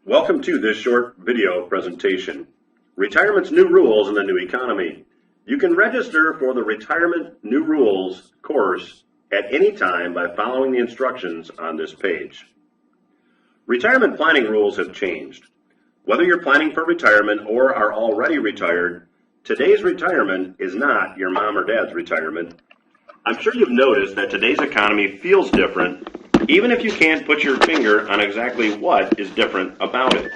Welcome to this short video presentation, Retirement's New Rules in the New Economy. You can register for the Retirement New Rules course at any time by following the instructions on this page. Retirement planning rules have changed. Whether you're planning for retirement or are already retired, today's retirement is not your mom or dad's retirement. I'm sure you've noticed that today's economy feels different, even if you can't put your finger on exactly what is different about it.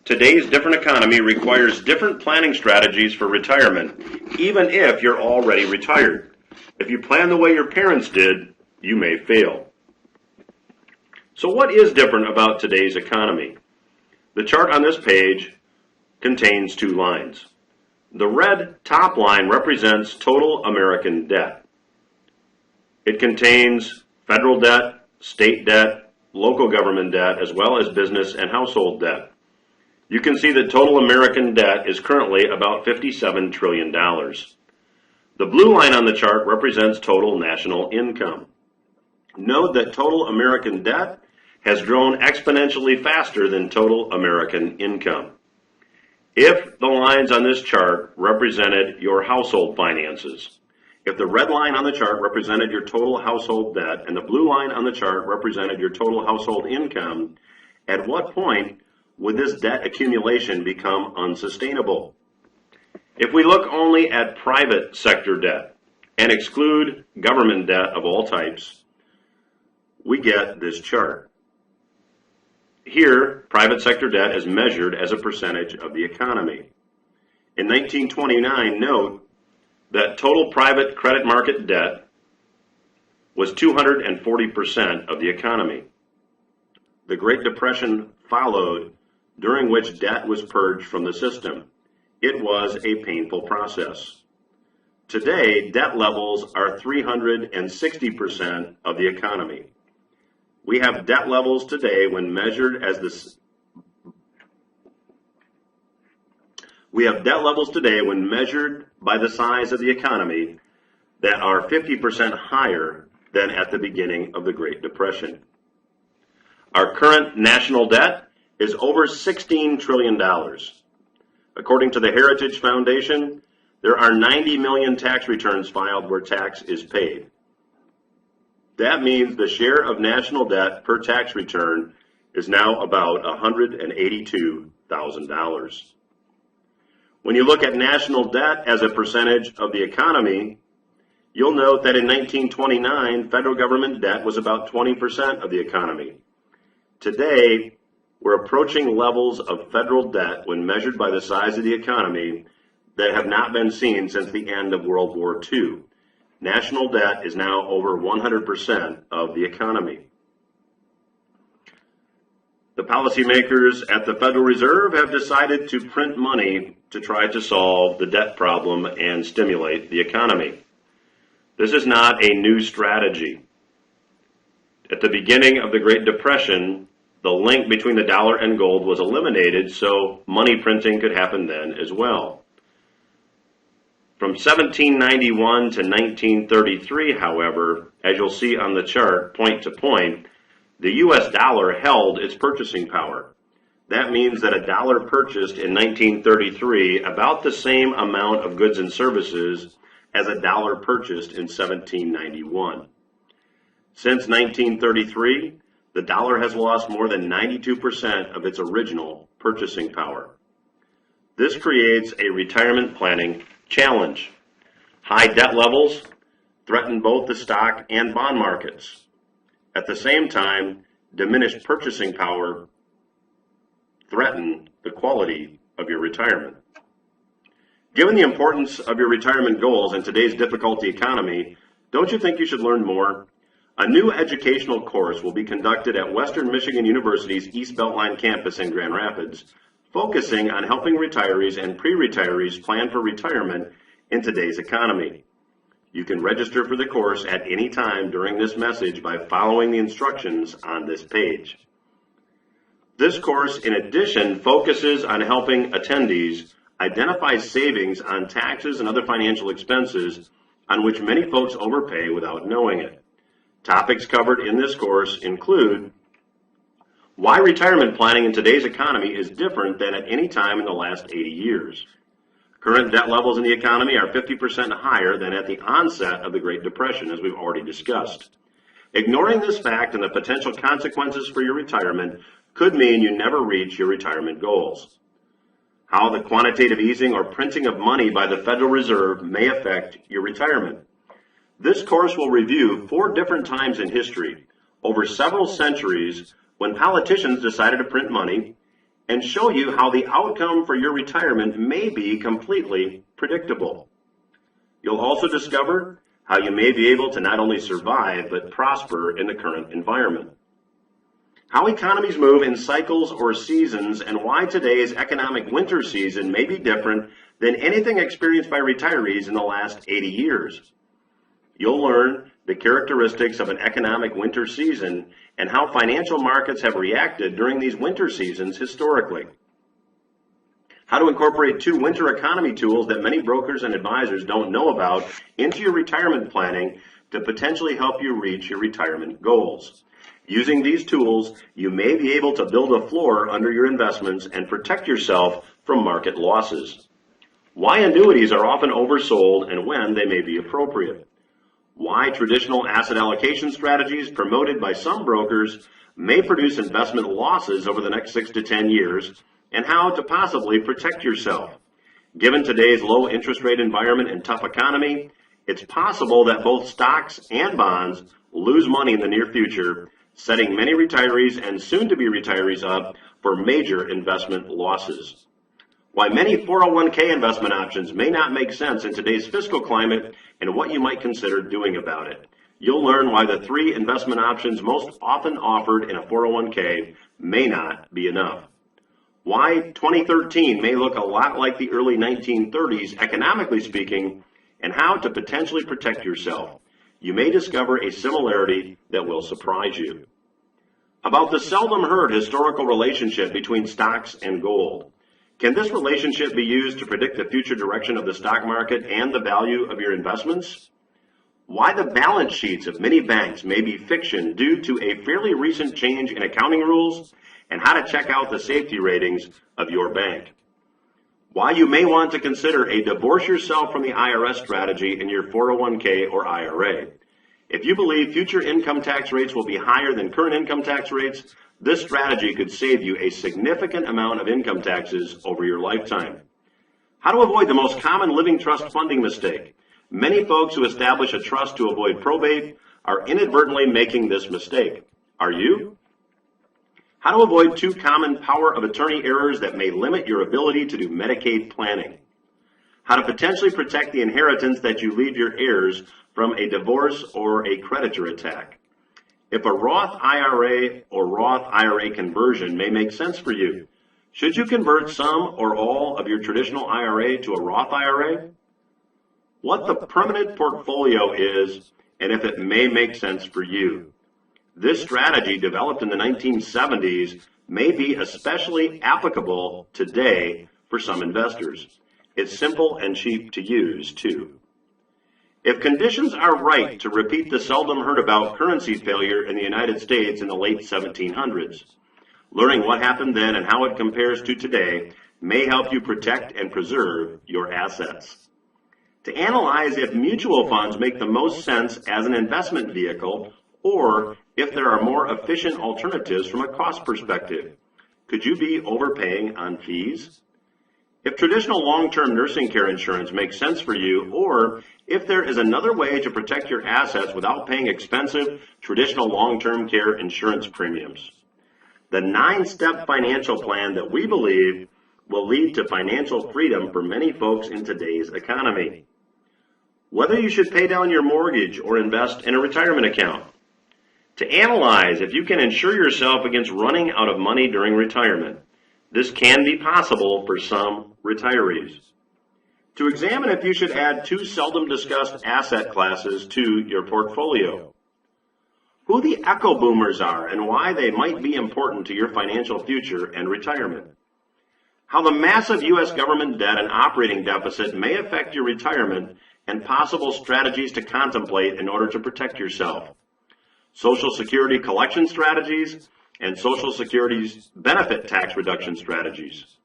Today's different economy requires different planning strategies for retirement, even if you're already retired. If you plan the way your parents did, you may fail. So what is different about today's economy? The chart on this page contains two lines. The red top line represents total American debt. It contains federal debt, state debt, local government debt, as well as business and household debt. You can see that total American debt is currently about $57 trillion. The blue line on the chart represents total national income. Note that total American debt has grown exponentially faster than total American income. If the lines on this chart represented your household finances, if the red line on the chart represented your total household debt and the blue line on the chart represented your total household income, at what point would this debt accumulation become unsustainable? If we look only at private sector debt and exclude government debt of all types, we get this chart. Here, private sector debt is measured as a percentage of the economy. In 1929, note that total private credit market debt was 240% of the economy. The Great Depression followed, during which debt was purged from the system. It was a painful process. Today, debt levels are 360% of the economy. We have debt levels today when measured as by the size of the economy that are 50% higher than at the beginning of the Great Depression. Our current national debt is over $16 trillion. According to the Heritage Foundation, there are 90 million tax returns filed where tax is paid. That means the share of national debt per tax return is now about $182,000. When you look at national debt as a percentage of the economy, you'll note that in 1929, federal government debt was about 20% of the economy. Today, we're approaching levels of federal debt when measured by the size of the economy that have not been seen since the end of World War II. National debt is now over 100% of the economy. The policymakers at the Federal Reserve have decided to print money to try to solve the debt problem and stimulate the economy. This is not a new strategy. At the beginning of the Great Depression, the link between the dollar and gold was eliminated, so money printing could happen then as well. From 1791 to 1933, however, as you'll see on the chart, point to point, the U.S. dollar held its purchasing power. That means that a dollar purchased in 1933 about the same amount of goods and services as a dollar purchased in 1791. Since 1933, the dollar has lost more than 92% of its original purchasing power. This creates a retirement planning challenge. High debt levels threaten both the stock and bond markets. At the same time, diminished purchasing power threaten the quality of your retirement. Given the importance of your retirement goals in today's difficult economy, don't you think you should learn more? A new educational course will be conducted at Western Michigan University's East Beltline campus in Grand Rapids, focusing on helping retirees and pre-retirees plan for retirement in today's economy. You can register for the course at any time during this message by following the instructions on this page. This course, in addition, focuses on helping attendees identify savings on taxes and other financial expenses on which many folks overpay without knowing it. Topics covered in this course include Why retirement planning in today's economy is different than at any time in the last 80 years. Current debt levels in the economy are 50% higher than at the onset of the Great Depression, as we've already discussed. Ignoring this fact and the potential consequences for your retirement could mean you never reach your retirement goals. How the quantitative easing or printing of money by the Federal Reserve may affect your retirement. This course will review 4 different times in history, over several centuries, when politicians decided to print money, and show you how the outcome for your retirement may be completely predictable. You'll also discover how you may be able to not only survive, but prosper in the current environment. How economies move in cycles or seasons, and why today's economic winter season may be different than anything experienced by retirees in the last 80 years. You'll learn the characteristics of an economic winter season and how financial markets have reacted during these winter seasons historically. How to incorporate 2 winter economy tools that many brokers and advisors don't know about into your retirement planning to potentially help you reach your retirement goals. Using these tools, you may be able to build a floor under your investments and protect yourself from market losses. Why annuities are often oversold and when they may be appropriate. Why traditional asset allocation strategies promoted by some brokers may produce investment losses over the next 6 to 10 years, and how to possibly protect yourself. Given today's low interest rate environment and tough economy, it's possible that both stocks and bonds lose money in the near future, setting many retirees and soon-to-be retirees up for major investment losses. Why many 401k investment options may not make sense in today's fiscal climate and what you might consider doing about it. You'll learn why the 3 investment options most often offered in a 401k may not be enough. Why 2013 may look a lot like the early 1930s economically speaking, and how to potentially protect yourself. You may discover a similarity that will surprise you. About the seldom heard historical relationship between stocks and gold. Can this relationship be used to predict the future direction of the stock market and the value of your investments? Why the balance sheets of many banks may be fiction due to a fairly recent change in accounting rules, and how to check out the safety ratings of your bank. Why you may want to consider a divorce yourself from the IRS strategy in your 401k or IRA. If you believe future income tax rates will be higher than current income tax rates, this strategy could save you a significant amount of income taxes over your lifetime. How to avoid the most common living trust funding mistake. Many folks who establish a trust to avoid probate are inadvertently making this mistake. Are you? How to avoid 2 common power of attorney errors that may limit your ability to do Medicaid planning. How to potentially protect the inheritance that you leave your heirs from a divorce or a creditor attack. If a Roth IRA or Roth IRA conversion may make sense for you, should you convert some or all of your traditional IRA to a Roth IRA? What the permanent portfolio is, and if it may make sense for you. This strategy, developed in the 1970s, may be especially applicable today for some investors. It's simple and cheap to use, too. If conditions are right to repeat the seldom heard about currency failure in the United States in the late 1700s, learning what happened then and how it compares to today may help you protect and preserve your assets. To analyze if mutual funds make the most sense as an investment vehicle, or if there are more efficient alternatives from a cost perspective. Could you be overpaying on fees? If traditional long-term nursing care insurance makes sense for you, or if there is another way to protect your assets without paying expensive traditional long-term care insurance premiums. The 9-step financial plan that we believe will lead to financial freedom for many folks in today's economy. Whether you should pay down your mortgage or invest in a retirement account. To analyze if you can insure yourself against running out of money during retirement. This can be possible for some retirees. To examine if you should add 2 seldom discussed asset classes to your portfolio. Who the echo boomers are and why they might be important to your financial future and retirement. How the massive U.S. government debt and operating deficit may affect your retirement and possible strategies to contemplate in order to protect yourself. Social Security collection strategies, and Social Security's benefit tax reduction strategies,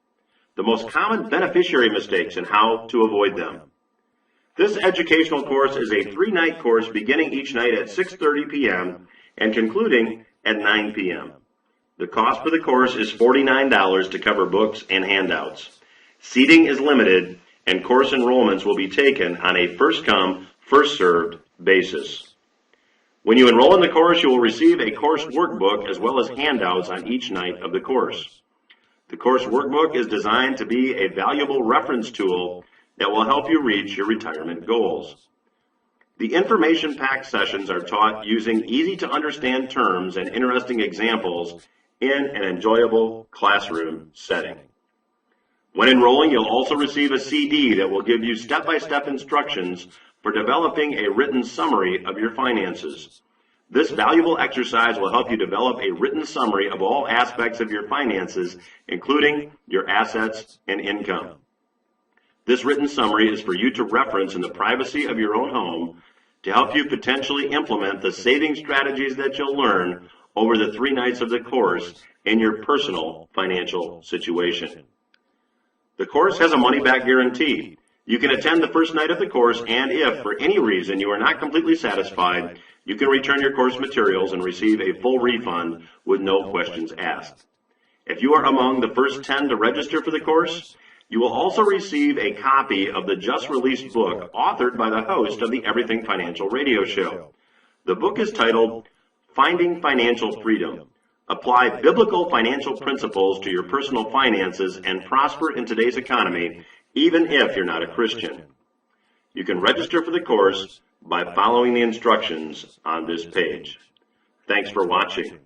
the most common beneficiary mistakes and how to avoid them. This educational course is a 3-night course beginning each night at 6:30 p.m. and concluding at 9 p.m. The cost for the course is $49 to cover books and handouts. Seating is limited, and course enrollments will be taken on a first-come, first-served basis. When you enroll in the course, you will receive a course workbook as well as handouts on each night of the course. The course workbook is designed to be a valuable reference tool that will help you reach your retirement goals. The information-packed sessions are taught using easy-to-understand terms and interesting examples in an enjoyable classroom setting. When enrolling, you'll also receive a CD that will give you step-by-step instructions for developing a written summary of your finances. This valuable exercise will help you develop a written summary of all aspects of your finances, including your assets and income. This written summary is for you to reference in the privacy of your own home to help you potentially implement the saving strategies that you'll learn over the 3 nights of the course in your personal financial situation. The course has a money-back guarantee. You can attend the first night of the course, and if, for any reason, you are not completely satisfied, you can return your course materials and receive a full refund with no questions asked. If you are among the first 10 to register for the course, you will also receive a copy of the just-released book authored by the host of the Everything Financial radio show. The book is titled Finding Financial Freedom. Apply biblical financial principles to your personal finances and prosper in today's economy, even if you're not a Christian. You can register for the course by following the instructions on this page. Thanks for watching.